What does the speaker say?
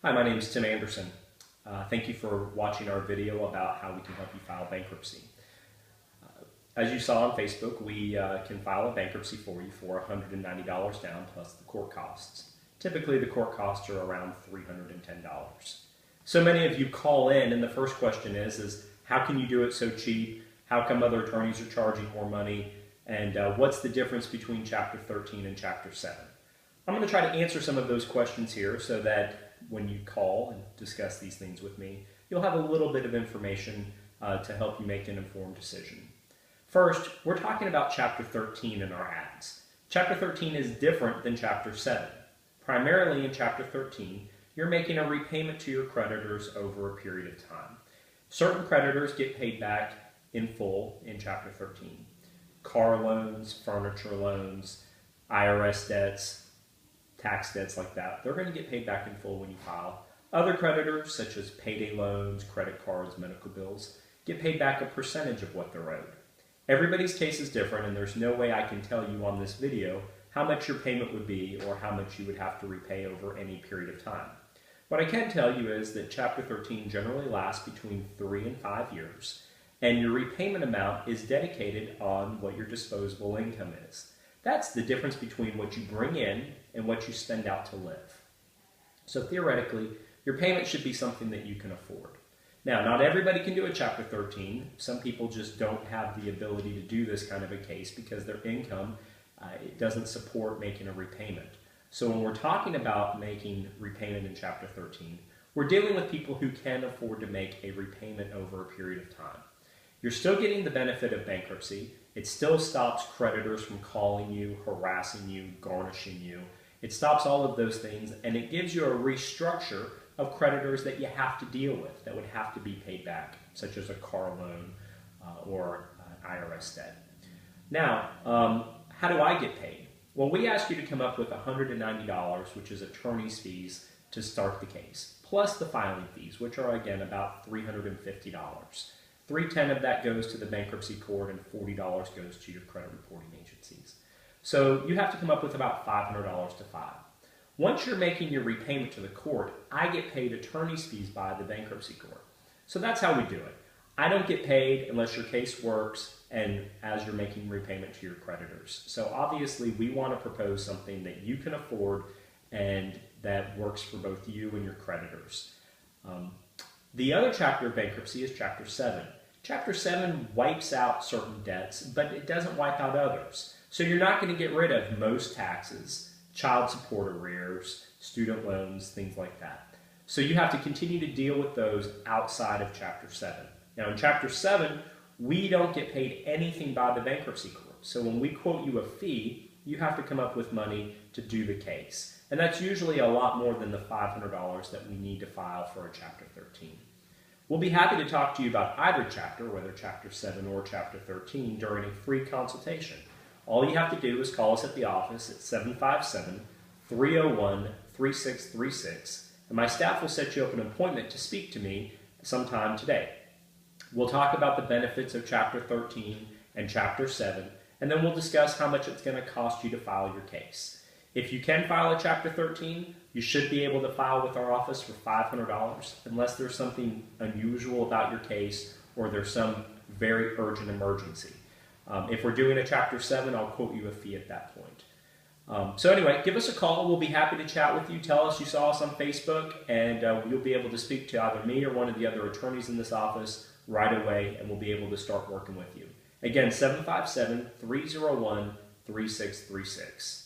Hi, my name is Tim Anderson. Thank you for watching our video about how we can help you file bankruptcy. As you saw on Facebook, we can file a bankruptcy for you for $190 down plus the court costs. Typically, the court costs are around $310. So many of you call in, and the first question is how can you do it so cheap? How come other attorneys are charging more money? And what's the difference between Chapter 13 and Chapter 7? I'm going to try to answer some of those questions here so that when you call and discuss these things with me, you'll have a little bit of information to help you make an informed decision. First, we're talking about Chapter 13 in our ads. Chapter 13 is different than Chapter 7. Primarily in Chapter 13, you're making a repayment to your creditors over a period of time. Certain creditors get paid back in full in Chapter 13. Car loans, furniture loans, IRS debts, tax debts like that, they're going to get paid back in full when you file. Other creditors, such as payday loans, credit cards, medical bills, get paid back a percentage of what they're owed. Everybody's case is different, and there's no way I can tell you on this video how much your payment would be or how much you would have to repay over any period of time. What I can tell you is that Chapter 13 generally lasts between 3 and 5 years, and your repayment amount is dedicated on what your disposable income is. That's the difference between what you bring in and what you spend out to live. So theoretically, your payment should be something that you can afford. Now, not everybody can do a Chapter 13. Some people just don't have the ability to do this kind of a case because their income it doesn't support making a repayment. So when we're talking about making repayment in Chapter 13, we're dealing with people who can afford to make a repayment over a period of time. You're still getting the benefit of bankruptcy. It still stops creditors from calling you, harassing you, garnishing you. It stops all of those things, and it gives you a restructure of creditors that you have to deal with that would have to be paid back, such as a car loan or an IRS debt. Now, how do I get paid? Well, we ask you to come up with $190, which is attorney's fees, to start the case, plus the filing fees, which are, again, about $350. $310 of that goes to the bankruptcy court, and $40 goes to your credit reporting agencies. So you have to come up with about $500 to file. Once you're making your repayment to the court, I get paid attorney's fees by the bankruptcy court. So that's how we do it. I don't get paid unless your case works and as you're making repayment to your creditors. So obviously we want to propose something that you can afford and that works for both you and your creditors. The other chapter of bankruptcy is Chapter 7. Chapter 7 wipes out certain debts, but it doesn't wipe out others. So you're not going to get rid of most taxes, child support arrears, student loans, things like that. So you have to continue to deal with those outside of Chapter 7. Now in Chapter 7, we don't get paid anything by the bankruptcy court. So when we quote you a fee, you have to come up with money to do the case. And that's usually a lot more than the $500 that we need to file for a Chapter 13. We'll be happy to talk to you about either chapter, whether Chapter 7 or Chapter 13, during a free consultation. All you have to do is call us at the office at 757-301-3636, and my staff will set you up an appointment to speak to me sometime today. We'll talk about the benefits of Chapter 13 and Chapter 7, and then we'll discuss how much it's going to cost you to file your case. If you can file a Chapter 13, you should be able to file with our office for $500 unless there's something unusual about your case or there's some very urgent emergency. If we're doing a Chapter 7, I'll quote you a fee at that point. So anyway, give us a call. We'll be happy to chat with you. Tell us you saw us on Facebook, and you'll be able to speak to either me or one of the other attorneys in this office right away, and we'll be able to start working with you. Again, 757-301-3636.